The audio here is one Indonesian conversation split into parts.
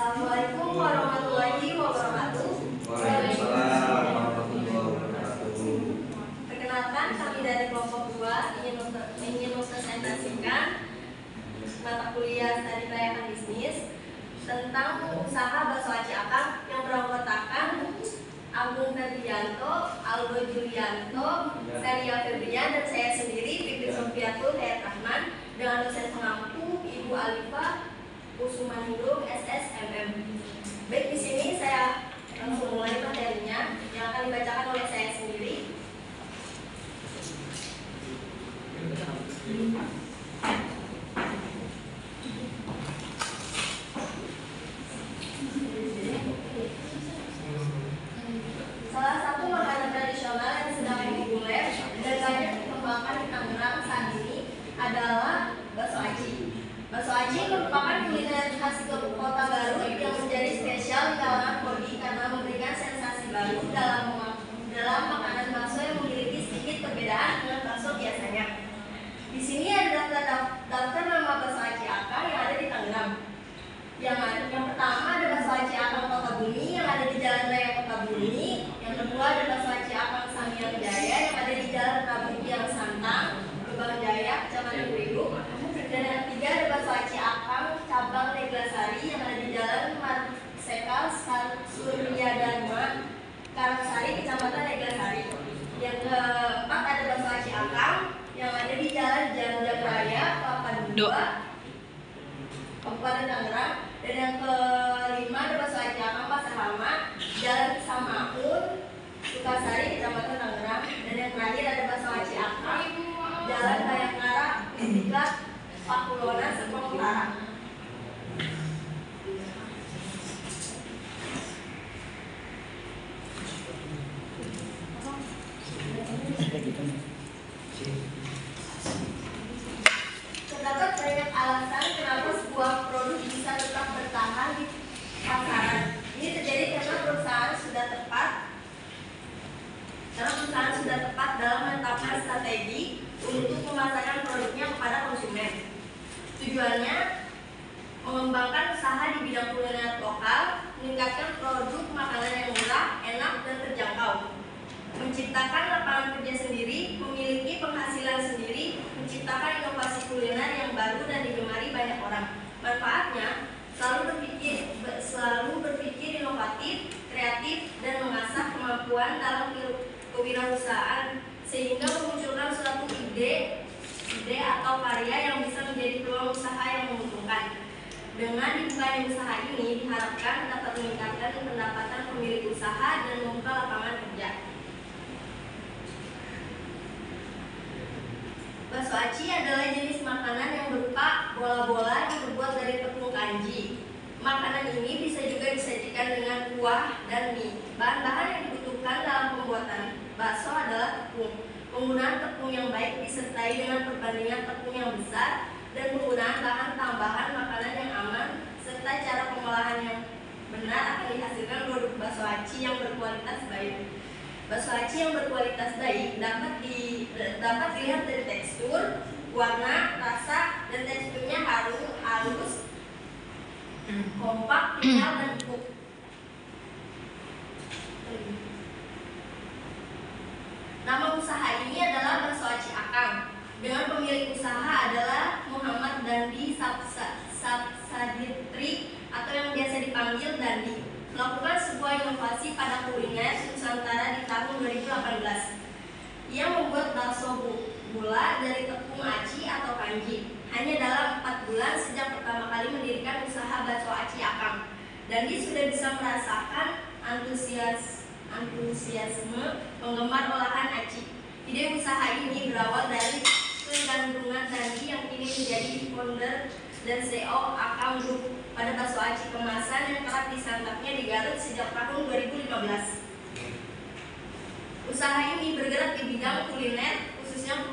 Assalamualaikum warahmatullahi wabarakatuh. Waalaikumsalam warahmatullahi wabarakatuh. Perkenalkan, kami dari kelompok 2 ingin mempresentasikan mata kuliah Studi Kelayakan Bisnis tentang usaha bakso Aci Akang yang beranggotakan Agung Ferdianto, Aldo Julianto, Seria Febrian, dan saya sendiri, Fitri Sofiatul Hayat Rahman, dengan dosen pengampu Ibu Alifa Kusumaningrum SSMM. Baik, di sini saya langsung mulai materinya yang akan dibacakan oleh saya sendiri. Salah satu makanan tradisional yang sedang populer dan banyak dikembangkan di Tangerang saat ini adalah bakso aci. Bakso aci merupakan kuliner khas Kota Garut yang menjadi spesial di kalangan foodie karena memberikan sensasi baru dalam makanan bakso yang memiliki sedikit perbedaan dengan bakso biasanya. Di sini ada daftar nama bakso aci Akang yang ada di Tangerang. Yang pertama ada bakso aci Akang Kota Bumi yang ada di Jalan Raya Kota Bumi. Yang kedua ada bakso aci Akang Samyang Jaya yang ada di Jalan Prabu Tiang Santang, Lubang Jaya, Kecamatan Kurigu. Dan yang ketiga ada bakso aci Akang cabang Neglasari yang ada di Jalan Marsekal Surya Dharma, Karangsari, Kecamatan Neglasari. Yang keempat ada bakso aci Akang yang ada di Jalan Janjak Raya, Kelapa II, Kabupaten Tangerang. Dan yang kelima ada bakso aci Akang Pasar Lama, Jalan Samaun, Sukasari, Kecamatan Tangerang. Dan yang terakhir ada bakso aci Akang Jalan Bayangkara, Istiqlal, Pakulonan, Serpong Utara. Terdapat banyak alasan kenapa sebuah produk bisa tetap bertahan di pasaran. Ini terjadi karena perusahaan sudah tepat dalam menetapkan strategi untuk memasarkan produknya kepada konsumen. Tujuannya mengembangkan usaha di bidang kuliner lokal, meningkatkan produk makanan yang murah, enak, dan terjangkau, menciptakan lapangan kerja sendiri, memiliki penghasilan sendiri, menciptakan inovasi kuliner yang baru dan digemari banyak orang. Manfaatnya selalu berpikir inovatif, kreatif, dan mengasah kemampuan dalam kewirausahaan sehingga memunculkan suatu ide atau karya yang bisa menjadi peluang usaha yang menguntungkan. Dengan dibukanya usaha ini diharapkan dapat meningkatkan pendapatan pemilik usaha dan membuka lapangan kerja. Bakso aci adalah jenis makanan yang berupa bola-bola yang terbuat dari tepung kanji. Makanan ini bisa juga disajikan dengan kuah dan mie. Bahan-bahan yang dibutuhkan dalam pembuatan bakso adalah tepung. Penggunaan tepung yang baik disertai dengan perbandingan tepung yang besar dan penggunaan bahan tambahan makanan yang aman serta cara pengolahan yang benar akan dihasilkan produk bakso aci yang berkualitas baik. Bakso aci yang berkualitas baik dapat dilihat dari tekstur, warna, rasa, dan teksturnya halus, kompak, kenyal, dan empuk. Nama usaha ini adalah bakso aci Akang. Dengan pemilik usaha adalah Muhammad Dandi Sabsaditri atau yang biasa dipanggil Dandi, melakukan sebuah inovasi pada kuliner Nusantara di tahun 2018. Ia membuat bakso gula dari tepung aci atau kanji. Hanya dalam 4 bulan sejak pertama kali mendirikan usaha bakso aci Akang, Dandi sudah bisa merasakan antusiasme penggemar olahan aci. Ide usaha ini berawal dari kegandrungan Dandi yang kini menjadi founder dan CEO Akang Group pada bakso aci kemasan yang kerap disantapnya di Garut sejak tahun 2015. Usaha ini bergerak di bidang kuliner, khususnya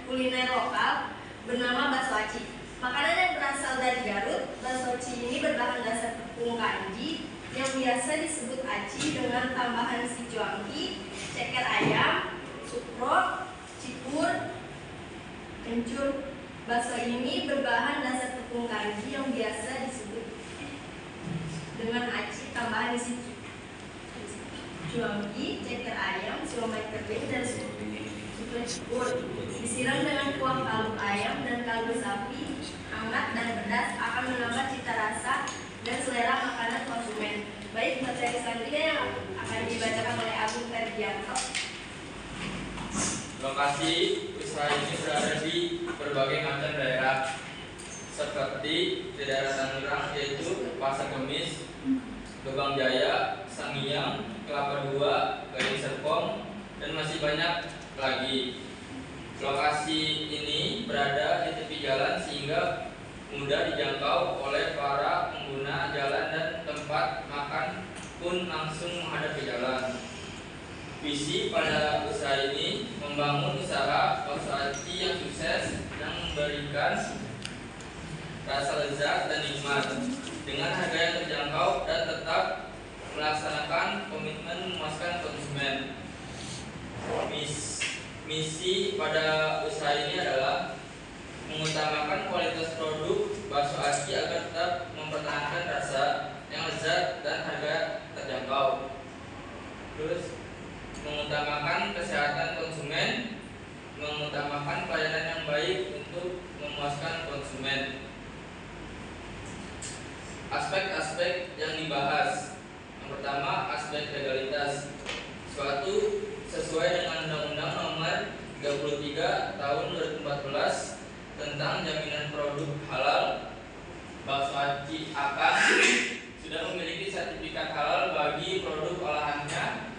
kuliner lokal bernama bakso aci. Makanan yang berasal dari Garut, bakso aci ini berbahan dasar tepung kanji yang biasa disebut aci dengan tambahan sicuangki, ceker ayam, sukrot, cikur, kencur. Bakso ini berbahan dasar tepung kanji yang biasa disebut kering dan food. Disiram dengan kuah kaldu ayam dan kaldu sapi hangat dan pedas akan menambah cita rasa dan selera makanan konsumen. Baik, materi selanjutnya yang akan dibacakan oleh Agung Ferdianto. Lokasi usaha ini berada di berbagai macam daerah, seperti di daerah Tangerang yaitu Pasar Kemis, Gebang Jaya, Sangiang, Kelapa II, Gading Serpong, dan masih banyak lagi. Lokasi ini berada di tepi jalan sehingga mudah dijangkau oleh para pengguna jalan dan tempat makan pun langsung menghadap ke jalan. Visi pada usaha ini membangun usaha bakso aci yang sukses yang memberikan rasa lezat dan nikmat dengan harga yang terjangkau dan tetap melaksanakan komitmen memuaskan konsumen. Misi pada usaha ini adalah mengutamakan kualitas produk bakso aci agar tetap mempertahankan rasa yang lezat dan harga terjangkau. Terus mengutamakan kesehatan konsumen, mengutamakan pelayanan yang baik untuk memuaskan konsumen. Aspek-aspek yang dibahas. Yang pertama, aspek legalitas. Suatu sesuai dengan Undang-Undang Nomor 33 Tahun 2014 tentang jaminan produk halal, bakso aci Akang sudah memiliki sertifikat halal bagi produk olahannya,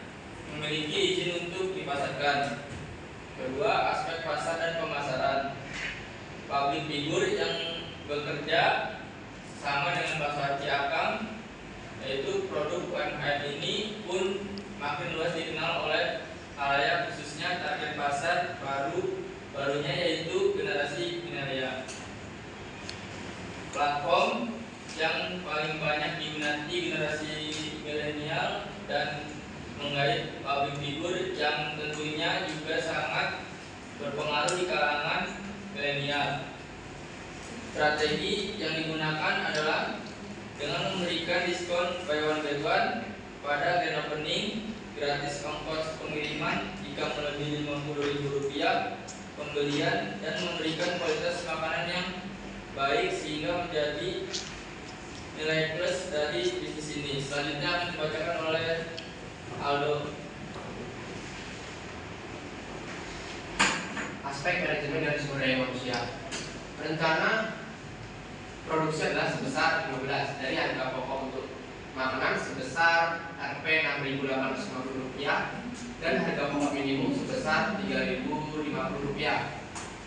memiliki izin untuk dipasarkan. Kedua, aspek pasar dan pemasaran. Public figure yang bekerja sama dengan bakso aci Akang, yaitu produk UMKM ini pun makin luas dikenal oleh khalayak, khususnya target pasar barunya yaitu generasi milenial. Platform yang paling banyak diminati generasi milenial dan mengait public figure yang tentunya juga sangat berpengaruh di kalangan milenial. Strategi yang digunakan adalah dengan memberikan diskon buy one get one pada grand opening, gratis ongkos pengiriman jika melebihi Rp50.000 pembelian, dan memberikan kualitas makanan yang baik sehingga menjadi nilai plus dari bisnis ini. Selanjutnya akan dibacakan oleh Aldo. Aspek manajemen dan sumber daya manusia. Rencana produksi adalah sebesar 15 dari harga pokok untuk makanan sebesar Rp 6.850 dan harga pokok minimum sebesar Rp3.050.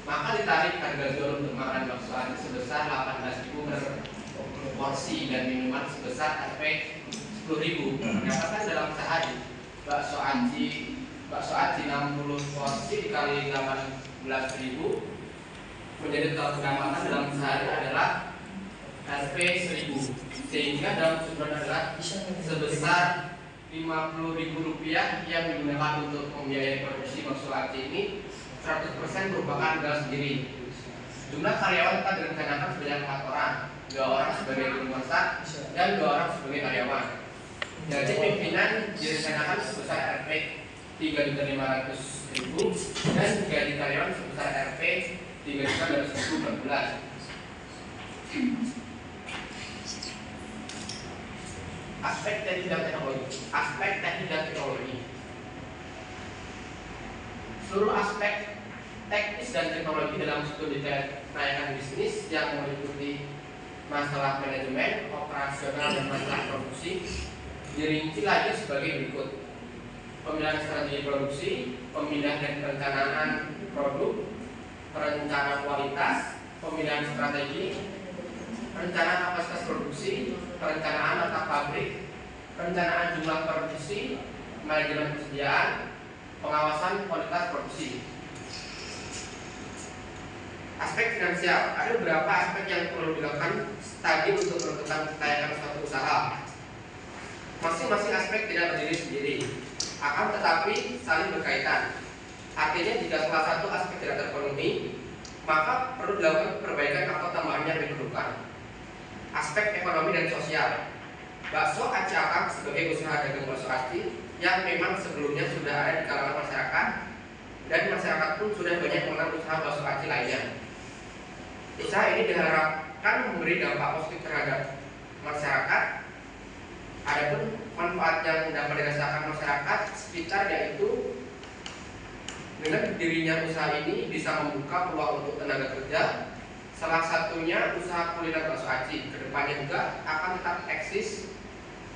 Maka ditarik harga jual untuk makanan bakso aci sebesar Rp18.000 per porsi dan minuman sebesar Rp 10.000. Dapatkan dalam sehari bakso aci 60 porsi dikali 18.000 menjadi total pendapatan dalam sehari adalah Rp 1.000, sehingga dalam sumber adalah sebesar Rp50.000 yang digunakan untuk membiayai produksi bakso aci ini 100% merupakan modal sendiri. Jumlah karyawan tetap direncanakan sebanyak 4 orang, 2 orang sebagai guru masak dan 2 orang sebagai karyawan. Gaji pimpinan direncanakan sebesar Rp 3.500.000 dan gaji karyawan sebesar Rp 3.200.000 per bulan. Aspek teknik dan teknologi. Seluruh aspek teknis dan teknologi dalam studi kelayakan bisnis yang meliputi masalah manajemen, operasional, dan masalah produksi dirinci lagi sebagai berikut: pemilihan strategi produksi, pemilihan dan perencanaan produk, perencanaan kualitas, pemilihan strategi, perencanaan kapasitas produksi, perencanaan letak pabrik, perencanaan jumlah produksi, manajemen persediaan, pengawasan kualitas produksi. Aspek finansial. Ada beberapa aspek yang perlu dilakukan tadi untuk menentukan kelayakan suatu usaha. Masing-masing aspek tidak berdiri sendiri, akan tetapi saling berkaitan. Artinya jika salah satu aspek tidak terpenuhi, maka perlu dilakukan perbaikan atau tambahan yang diperlukan. Aspek ekonomi dan sosial. Bakso Aci Akang sebagai usaha dagang bakso aci yang memang sebelumnya sudah ada di kalangan masyarakat, dan masyarakat pun sudah banyak mengenal usaha bakso aci lainnya. Usaha ini diharapkan memberi dampak positif terhadap masyarakat. Adapun manfaat yang dapat dirasakan masyarakat sekitar yaitu dengan berdirinya usaha ini bisa membuka peluang untuk tenaga kerja. Salah satunya usaha kuliner bakso aci. Kedepannya juga akan tetap eksis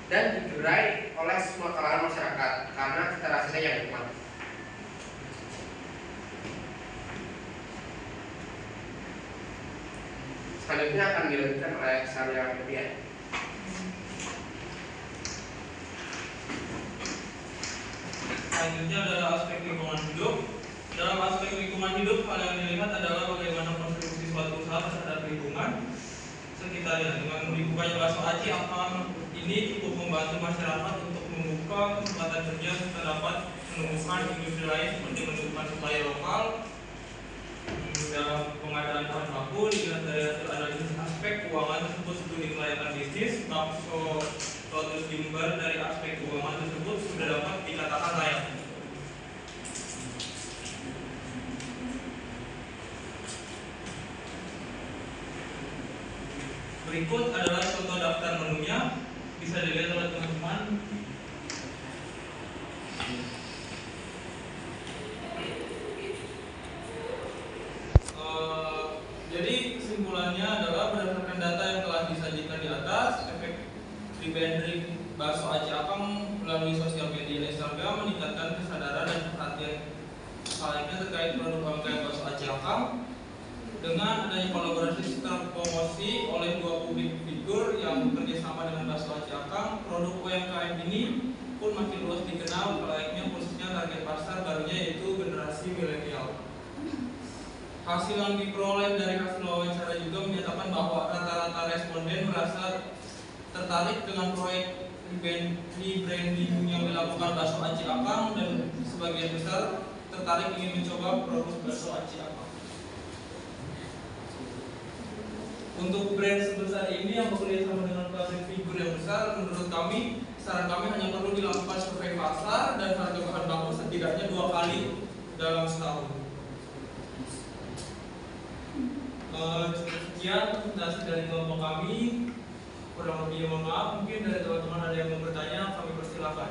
dan digerai oleh semua kalangan masyarakat karena cita rasanya yang nikmat. Selanjutnya akan dilanjutkan oleh saya Febian. Selanjutnya adalah aspek lingkungan hidup. Dalam aspek lingkungan hidup, hal yang dilihat adalah bagaimana kontribusi suatu usaha terhadap lingkungan sekitarnya. Dengan dibukanya bakso aci ini cukup membantu masyarakat untuk membuka kesempatan kerja serta dapat menemukan industri lain seperti menemukan supplier lokal. Dalam pengadaan bahan baku dilihat dari hasil analisis aspek keuangan tersebut studi kelayakan bisnis. Bakso Lotus Jember dari aspek keuangan tersebut sudah dapat dikatakan layak. Berikut adalah contoh daftar menunya, bisa dilihat oleh teman-teman. Jadi kesimpulannya adalah berdasarkan data yang telah disajikan di atas, efek rebranding bakso aci Akang melalui sosial media Instagram meningkatkan kesadaran dan perhatian lainnya terkait produk UMKM bakso aci Akang. Dengan adanya kolaborasi sistem promosi oleh dua publik figur yang bekerjasama dengan bakso aci Akang, produk UMKM ini pun makin luas dikenal layaknya khususnya target pasar barunya yaitu generasi milenial. Hasil yang diperoleh dari hasil wawancara juga menyatakan bahwa rata-rata responden merasa tertarik dengan proyek rebranding yang dilakukan bakso aci Akang dan sebagian besar tertarik ingin mencoba produk bakso aci Akang. Untuk brand sebesar ini yang bekerja sama dengan pabrik figur yang besar, menurut kami, saran kami hanya perlu dilakukan survei pasar dan harga bahan baku setidaknya 2 kali dalam setahun. Sekian presentasi dari kelompok kami. Kurang lebih mohon maaf, mungkin dari teman-teman ada yang mau bertanya, kami persilakan.